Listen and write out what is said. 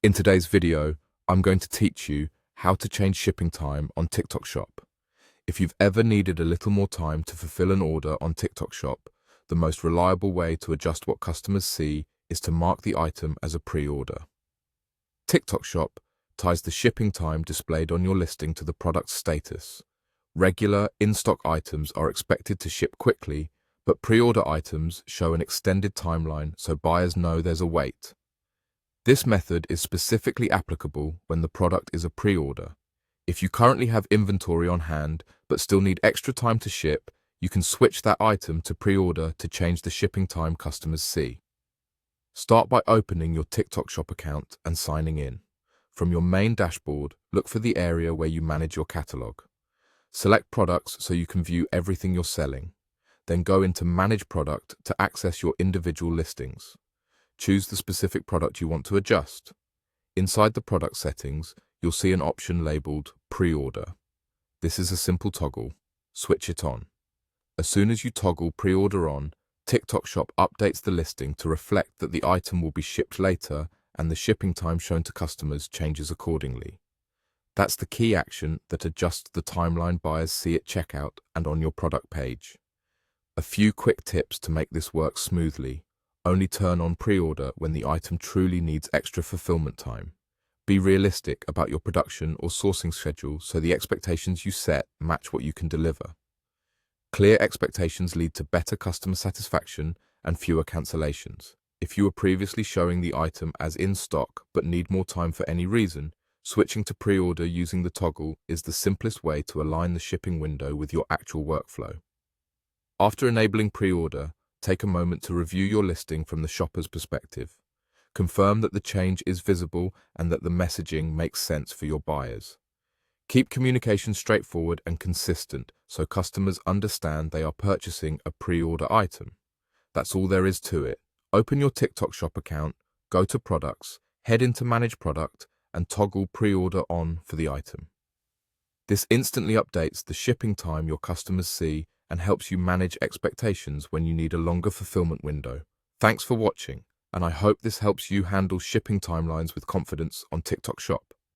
In today's video, I'm going to teach you how to change shipping time on TikTok Shop. If you've ever needed a little more time to fulfill an order on TikTok Shop, the most reliable way to adjust what customers see is to mark the item as a pre-order. TikTok Shop ties the shipping time displayed on your listing to the product's status. Regular, in-stock items are expected to ship quickly, but pre-order items show an extended timeline so buyers know there's a wait. This method is specifically applicable when the product is a pre-order. If you currently have inventory on hand but still need extra time to ship, you can switch that item to pre-order to change the shipping time customers see. Start by opening your TikTok Shop account and signing in. From your main dashboard, look for the area where you manage your catalog. Select products so you can view everything you're selling. Then go into Manage Product to access your individual listings. Choose the specific product you want to adjust. Inside the product settings, you'll see an option labeled Pre-order. This is a simple toggle. Switch it on. As soon as you toggle Pre-order on, TikTok Shop updates the listing to reflect that the item will be shipped later and the shipping time shown to customers changes accordingly. That's the key action that adjusts the timeline buyers see at checkout and on your product page. A few quick tips to make this work smoothly. Only turn on pre-order when the item truly needs extra fulfillment time. Be realistic about your production or sourcing schedule so the expectations you set match what you can deliver. Clear expectations lead to better customer satisfaction and fewer cancellations. If you were previously showing the item as in stock but need more time for any reason, switching to pre-order using the toggle is the simplest way to align the shipping window with your actual workflow. After enabling pre-order, take a moment to review your listing from the shopper's perspective. Confirm that the change is visible and that the messaging makes sense for your buyers. Keep communication straightforward and consistent so customers understand they are purchasing a pre-order item. That's all there is to it. Open your TikTok Shop account, go to Products, head into Manage Product, and toggle Pre-order on for the item. This instantly updates the shipping time your customers see and helps you manage expectations when you need a longer fulfillment window. Thanks for watching, and I hope this helps you handle shipping timelines with confidence on TikTok Shop.